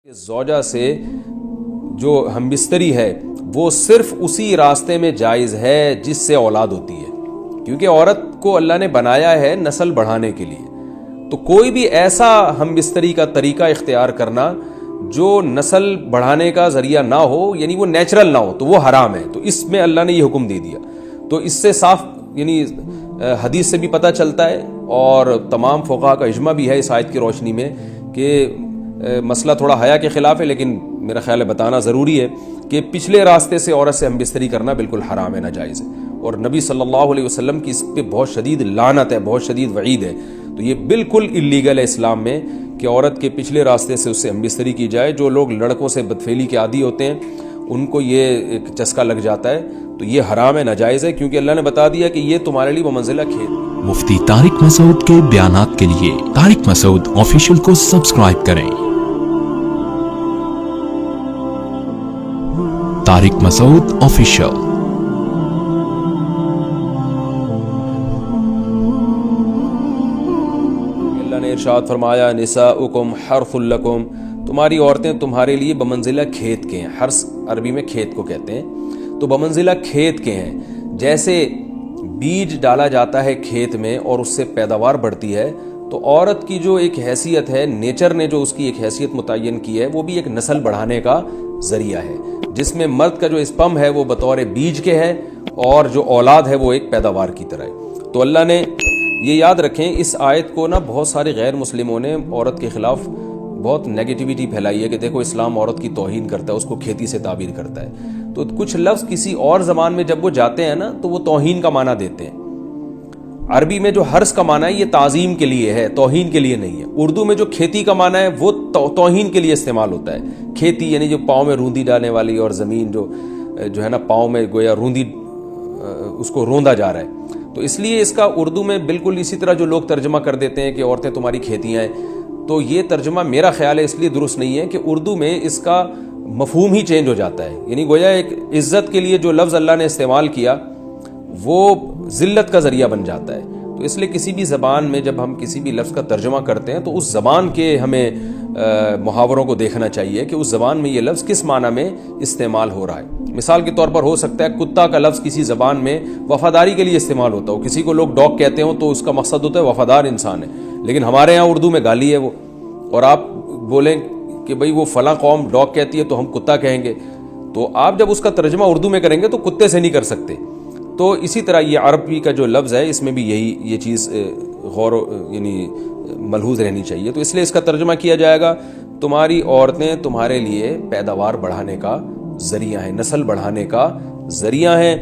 زوجہ سے جو ہم بستری ہے وہ صرف اسی راستے میں جائز ہے جس سے اولاد ہوتی ہے، کیونکہ عورت کو اللہ نے بنایا ہے نسل بڑھانے کے لیے۔ تو کوئی بھی ایسا ہم بستری کا طریقہ اختیار کرنا جو نسل بڑھانے کا ذریعہ نہ ہو، یعنی وہ نیچرل نہ ہو، تو وہ حرام ہے۔ تو اس میں اللہ نے یہ حکم دے دیا۔ تو اس سے صاف یعنی حدیث سے بھی پتہ چلتا ہے، اور تمام فقہاء کا اجماع بھی ہے اس آیت کی روشنی میں کہ مسئلہ تھوڑا حیا کے خلاف ہے، لیکن میرا خیال ہے بتانا ضروری ہے کہ پچھلے راستے سے عورت سے ہم بستری کرنا بالکل حرام ہے، ناجائز ہے، اور نبی صلی اللہ علیہ وسلم کی اس پہ بہت شدید لعنت ہے، بہت شدید وعید ہے۔ تو یہ بالکل اللیگل ہے اسلام میں کہ عورت کے پچھلے راستے سے اس سے ہم بستری کی جائے۔ جو لوگ لڑکوں سے بدفعلی کے عادی ہوتے ہیں ان کو یہ ایک چسکا لگ جاتا ہے، تو یہ حرام ہے، ناجائز ہے، کیونکہ اللہ نے بتا دیا کہ یہ تمہارے لیے بمنزلہ کھیت۔ مفتی طارق مسعود کے بیانات کے لیے طارق مسعود آفیشیل کو سبسکرائب کریں۔ طارق مسعود آفیشیل۔ اللہ نے ارشاد فرمایا نساؤکم حرث لکم، تمہاری عورتیں تمہارے لیے بمنزلہ کھیت کے ہیں۔ حرث عربی میں کھیت کو کہتے ہیں، تو بمنزلہ کھیت کے ہیں۔ جیسے بیج ڈالا جاتا ہے کھیت میں اور اس سے پیداوار بڑھتی ہے، تو عورت کی جو ایک حیثیت ہے، نیچر نے جو اس کی ایک حیثیت متعین کی ہے، وہ بھی ایک نسل بڑھانے کا ذریعہ ہے، جس میں مرد کا جو اسپم ہے وہ بطور بیج کے ہے، اور جو اولاد ہے وہ ایک پیداوار کی طرح ہے۔ تو اللہ نے یہ یاد رکھیں، اس آیت کو نا بہت سارے غیر مسلموں نے عورت کے خلاف بہت نیگیٹیوٹی پھیلائی ہے کہ دیکھو اسلام عورت کی توہین کرتا ہے، اس کو کھیتی سے تعبیر کرتا ہے۔ تو کچھ لفظ کسی اور زبان میں جب وہ جاتے ہیں نا تو وہ توہین کا معنی دیتے ہیں۔ عربی میں جو حرث کا معنی ہے یہ تعظیم کے لیے ہے، توہین کے لیے نہیں ہے۔ اردو میں جو کھیتی کا معنی ہے وہ توہین کے لیے استعمال ہوتا ہے۔ کھیتی یعنی جو پاؤں میں روندی ڈالنے والی، اور زمین جو ہے نا پاؤں میں گویا روندی، اس کو روندا جا رہا ہے۔ تو اس لیے اس کا اردو میں بالکل اسی طرح جو لوگ ترجمہ کر دیتے ہیں کہ عورتیں تمہاری کھیتیاں ہیں، تو یہ ترجمہ میرا خیال ہے اس لیے درست نہیں ہے کہ اردو میں اس کا مفہوم ہی چینج ہو جاتا ہے۔ یعنی گویا ایک عزت کے لیے جو لفظ اللہ نے استعمال کیا وہ ذلت کا ذریعہ بن جاتا ہے۔ تو اس لیے کسی بھی زبان میں جب ہم کسی بھی لفظ کا ترجمہ کرتے ہیں تو اس زبان کے ہمیں محاوروں کو دیکھنا چاہیے کہ اس زبان میں یہ لفظ کس معنی میں استعمال ہو رہا ہے۔ مثال کے طور پر ہو سکتا ہے کتا کا لفظ کسی زبان میں وفاداری کے لیے استعمال ہوتا ہو، کسی کو لوگ ڈاگ کہتے ہوں تو اس کا مقصد ہوتا ہے وفادار انسان ہے، لیکن ہمارے یہاں اردو میں گالی ہے وہ، اور آپ بولیں کہ بھئی وہ فلاں قوم ڈاگ کہتی ہے تو ہم کتا کہیں گے، تو آپ جب اس کا ترجمہ اردو میں کریں گے تو کتے سے نہیں کر سکتے۔ تو اسی طرح یہ عربی کا جو لفظ ہے اس میں بھی یہ چیز غور یعنی ملحوظ رہنی چاہیے۔ تو اس لیے اس کا ترجمہ کیا جائے گا تمہاری عورتیں تمہارے لیے پیداوار بڑھانے کا ذریعہ ہیں، نسل بڑھانے کا ذریعہ ہیں۔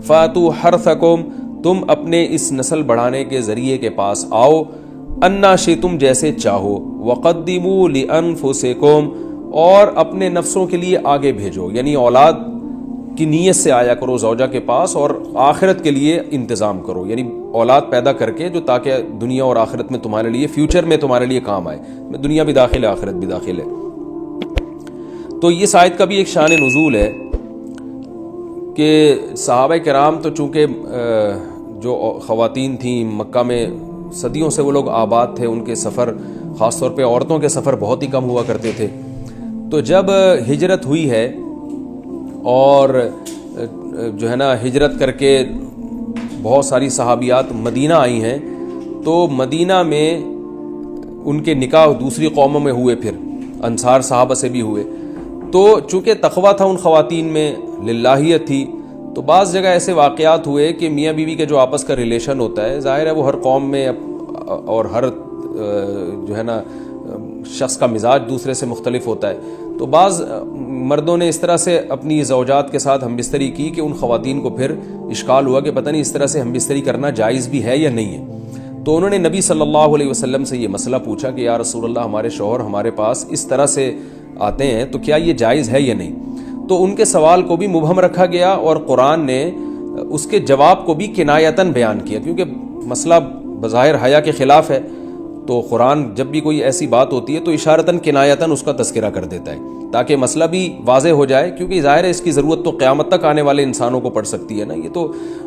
فاتو حرثکم، تم اپنے اس نسل بڑھانے کے ذریعے کے پاس آؤ، انا شئتم، جیسے چاہو، وقدموا لانفسکم، اور اپنے نفسوں کے لیے آگے بھیجو، یعنی اولاد کی نیت سے آیا کرو زوجہ کے پاس، اور آخرت کے لیے انتظام کرو، یعنی اولاد پیدا کر کے جو تاکہ دنیا اور آخرت میں تمہارے لیے، فیوچر میں تمہارے لیے کام آئے، دنیا بھی داخل ہے آخرت بھی داخل ہے۔ تو اس آیت کا بھی ایک شان نزول ہے کہ صحابہ کرام تو چونکہ جو خواتین تھیں مکہ میں صدیوں سے وہ لوگ آباد تھے، ان کے سفر خاص طور پہ عورتوں کے سفر بہت ہی کم ہوا کرتے تھے۔ تو جب ہجرت ہوئی ہے اور جو ہے نا ہجرت کر کے بہت ساری صحابیات مدینہ آئی ہیں، تو مدینہ میں ان کے نکاح دوسری قوموں میں ہوئے، پھر انصار صحابہ سے بھی ہوئے۔ تو چونکہ تقویٰ تھا ان خواتین میں، للہیت تھی، تو بعض جگہ ایسے واقعات ہوئے کہ میاں بیوی کے جو آپس کا ریلیشن ہوتا ہے، ظاہر ہے وہ ہر قوم میں اور ہر جو ہے نا شخص کا مزاج دوسرے سے مختلف ہوتا ہے، تو بعض مردوں نے اس طرح سے اپنی زوجات کے ساتھ ہم بستری کی کہ ان خواتین کو پھر اشکال ہوا کہ پتہ نہیں اس طرح سے ہم بستری کرنا جائز بھی ہے یا نہیں ہے۔ تو انہوں نے نبی صلی اللہ علیہ وسلم سے یہ مسئلہ پوچھا کہ یا رسول اللہ، ہمارے شوہر ہمارے پاس اس طرح سے آتے ہیں تو کیا یہ جائز ہے یا نہیں؟ تو ان کے سوال کو بھی مبہم رکھا گیا، اور قرآن نے اس کے جواب کو بھی کنایتاً بیان کیا، کیونکہ مسئلہ بظاہر حیا کے خلاف ہے، تو قرآن جب بھی کوئی ایسی بات ہوتی ہے تو اشارتاً کنایتاً اس کا تذکرہ کر دیتا ہے تاکہ مسئلہ بھی واضح ہو جائے، کیونکہ ظاہر ہے اس کی ضرورت تو قیامت تک آنے والے انسانوں کو پڑ سکتی ہے نا۔ یہ تو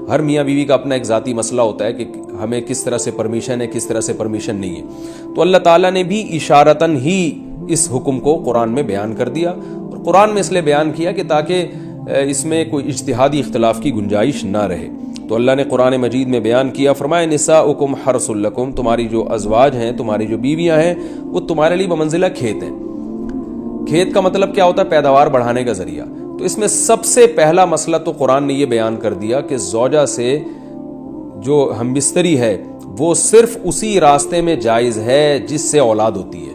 ہر میاں بیوی کا اپنا ایک ذاتی مسئلہ ہوتا ہے کہ ہمیں کس طرح سے پرمیشن ہے، کس طرح سے پرمیشن نہیں ہے۔ تو اللہ تعالیٰ نے بھی اشارتاً ہی اس حکم کو قرآن میں بیان کر دیا، اور قرآن میں اس لیے بیان کیا کہ تاکہ اس میں کوئی اجتہادی اختلاف کی گنجائش نہ رہے۔ تو اللہ نے قرآن مجید میں بیان کیا، فرمایا نساؤکم حرث لکم، تمہاری جو ازواج ہیں، تمہاری جو بیویاں ہیں، وہ تمہارے لیے بمنزلہ کھیت ہیں۔ کھیت کا مطلب کیا ہوتا ہے؟ پیداوار بڑھانے کا ذریعہ۔ تو اس میں سب سے پہلا مسئلہ تو قرآن نے یہ بیان کر دیا کہ زوجہ سے جو ہم بستری ہے وہ صرف اسی راستے میں جائز ہے جس سے اولاد ہوتی ہے،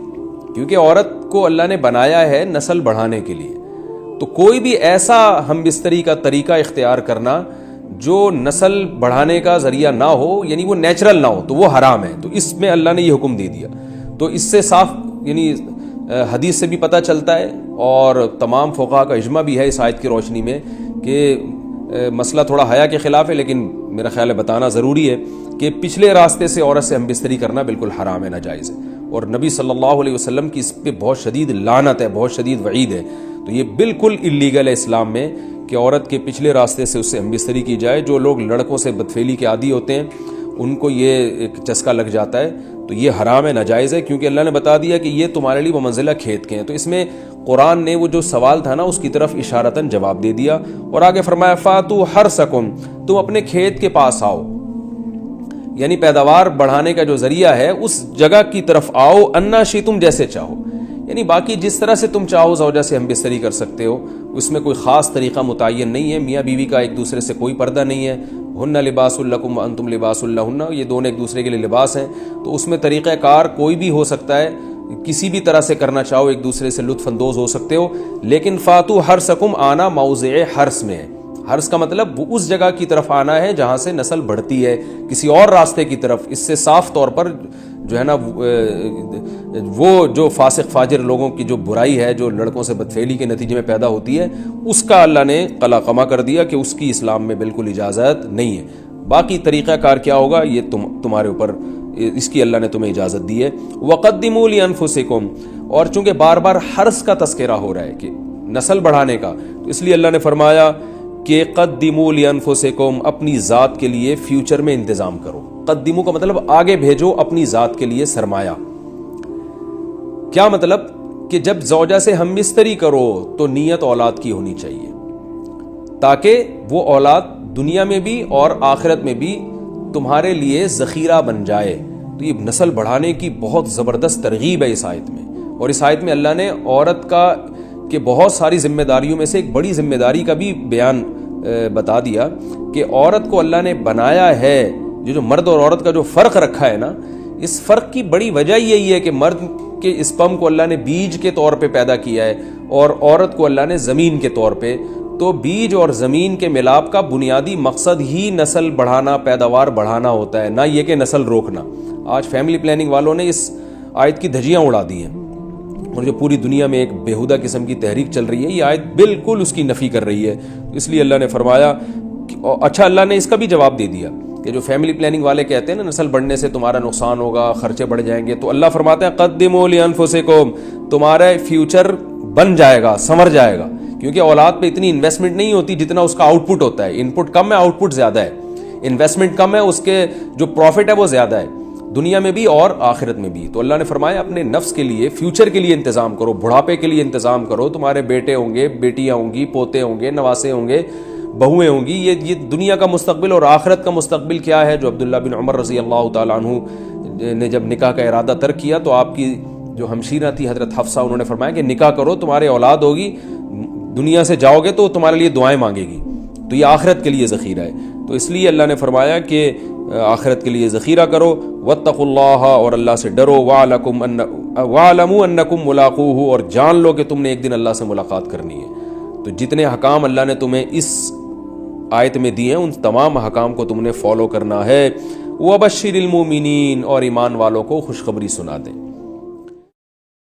کیونکہ عورت کو اللہ نے بنایا ہے نسل بڑھانے کے لیے۔ تو کوئی بھی ایسا ہم بستری کا طریقہ اختیار کرنا جو نسل بڑھانے کا ذریعہ نہ ہو، یعنی وہ نیچرل نہ ہو، تو وہ حرام ہے۔ تو اس میں اللہ نے یہ حکم دے دیا۔ تو اس سے صاف یعنی حدیث سے بھی پتہ چلتا ہے، اور تمام فقہاء کا اجماع بھی ہے اس آیت کی روشنی میں کہ مسئلہ تھوڑا حیا کے خلاف ہے، لیکن میرا خیال ہے بتانا ضروری ہے کہ پچھلے راستے سے عورت سے ہم بستری کرنا بالکل حرام ہے، ناجائز ہے، اور نبی صلی اللہ علیہ وسلم کی اس پہ بہت شدید لعنت ہے، بہت شدید وعید ہے۔ تو یہ بالکل اللیگل ہے اسلام میں کہ عورت کے پچھلے راستے سے اس سے ہم بستری کی جائے۔ جو لوگ لڑکوں سے بدفعلی کے عادی ہوتے ہیں ان کو یہ ایک چسکا لگ جاتا ہے، تو یہ حرام ہے، ناجائز ہے، کیونکہ اللہ نے بتا دیا کہ یہ تمہارے لیے بمنزلہ کھیت کے ہیں۔ تو اس میں قرآن نے وہ جو سوال تھا نا اس کی طرف اشارتاً جواب دے دیا، اور آگے فرمایا فاتو حرثکم، تم اپنے کھیت کے پاس آؤ، یعنی پیداوار بڑھانے کا جو ذریعہ ہے اس جگہ کی طرف آؤ، انا شئتم، جیسے چاہو، یعنی باقی جس طرح سے تم چاہو زوجہ سے ہم بستری کر سکتے ہو، اس میں کوئی خاص طریقہ متعین نہیں ہے۔ میاں بیوی کا ایک دوسرے سے کوئی پردہ نہیں ہے، ہن لباس لکم وانتم لباس لہن، یہ دونوں ایک دوسرے کے لیے لباس ہیں۔ تو اس میں طریقہ کار کوئی بھی ہو سکتا ہے، کسی بھی طرح سے کرنا چاہو ایک دوسرے سے لطف اندوز ہو سکتے ہو، لیکن فاتو حرثکم آنا موضع حرث میں ہے۔ حرث کا مطلب وہ اس جگہ کی طرف آنا ہے جہاں سے نسل بڑھتی ہے، کسی اور راستے کی طرف۔ اس سے صاف طور پر جو ہے نا وہ جو فاسق فاجر لوگوں کی جو برائی ہے، جو لڑکوں سے بدفعلی کے نتیجے میں پیدا ہوتی ہے، اس کا اللہ نے قلعہ کر دیا کہ اس کی اسلام میں بالکل اجازت نہیں ہے۔ باقی طریقہ کار کیا ہوگا یہ تمہارے اوپر، اس کی اللہ نے تمہیں اجازت دی ہے۔ وَقَدِّمُوا لِأَنفُسِكُمْ، اور چونکہ بار بار حرث کا تذکرہ ہو رہا ہے کہ نسل بڑھانے کا، تو اس لیے اللہ نے فرمایا کہ قدموا لانفسکم، اپنی ذات کے لیے فیوچر میں انتظام کرو۔ قدموا کا مطلب آگے بھیجو اپنی ذات کے لیے سرمایہ۔ کیا مطلب؟ کہ جب زوجہ سے ہم بستری کرو تو نیت اولاد کی ہونی چاہیے، تاکہ وہ اولاد دنیا میں بھی اور آخرت میں بھی تمہارے لیے ذخیرہ بن جائے۔ تو یہ نسل بڑھانے کی بہت زبردست ترغیب ہے اس آیت میں، اور اس آیت میں اللہ نے عورت کا کہ بہت ساری ذمہ داریوں میں سے ایک بڑی ذمہ داری کا بھی بیان بتا دیا کہ عورت کو اللہ نے بنایا ہے، جو مرد اور عورت کا جو فرق رکھا ہے نا، اس فرق کی بڑی وجہ یہی ہے کہ مرد کے اسپم کو اللہ نے بیج کے طور پہ پیدا کیا ہے، اور عورت کو اللہ نے زمین کے طور پہ۔ تو بیج اور زمین کے ملاپ کا بنیادی مقصد ہی نسل بڑھانا، پیداوار بڑھانا ہوتا ہے، نہ یہ کہ نسل روکنا۔ آج فیملی پلاننگ والوں نے اس آیت کی دھجیاں اڑا دی ہیں، اور جو پوری دنیا میں ایک بےہودہ قسم کی تحریک چل رہی ہے، یہ آیت بالکل اس کی نفی کر رہی ہے۔ اس لیے اللہ نے فرمایا اچھا، اللہ نے اس کا بھی جواب دے دیا کہ جو فیملی پلاننگ والے کہتے ہیں نا نسل بڑھنے سے تمہارا نقصان ہوگا، خرچے بڑھ جائیں گے، تو اللہ فرماتے ہیں قدموا لانفسکم، تمہارا فیوچر بن جائے گا، سنور جائے گا، کیونکہ اولاد پہ اتنی انویسٹمنٹ نہیں ہوتی جتنا اس کا آؤٹ پٹ ہوتا ہے۔ ان پٹ کم ہے، آؤٹ پٹ زیادہ ہے، انویسٹمنٹ کم ہے، اس کے جو پروفٹ ہے وہ زیادہ ہے، دنیا میں بھی اور آخرت میں بھی۔ تو اللہ نے فرمایا اپنے نفس کے لیے، فیوچر کے لیے انتظام کرو، بڑھاپے کے لیے انتظام کرو۔ تمہارے بیٹے ہوں گے، بیٹیاں ہوں گی، پوتے ہوں گے، نواسے ہوں گے، بہویں ہوں گی، یہ دنیا کا مستقبل اور آخرت کا مستقبل کیا ہے۔ جو عبداللہ بن عمر رضی اللہ تعالیٰ عنہ نے جب نکاح کا ارادہ ترک کیا تو آپ کی جو ہمشیرہ تھی حضرت حفصہ، انہوں نے فرمایا کہ نکاح کرو، تمہارے اولاد ہوگی، دنیا سے جاؤ گے تو تمہارے لیے دعائیں مانگے گی، تو یہ آخرت کے لیے ذخیرہ ہے۔ تو اس لیے اللہ نے فرمایا کہ آخرت کے لیے ذخیرہ کرو، واتقوا اللہ، اور اللہ سے ڈرو، واعلموا انکم ملاقوہ، اور جان لو کہ تم نے ایک دن اللہ سے ملاقات کرنی ہے۔ تو جتنے حکام اللہ نے تمہیں اس آیت میں دیے ہیں ان تمام حکام کو تم نے فالو کرنا ہے۔ وبشر المومنین، اور ایمان والوں کو خوشخبری سنا دیں۔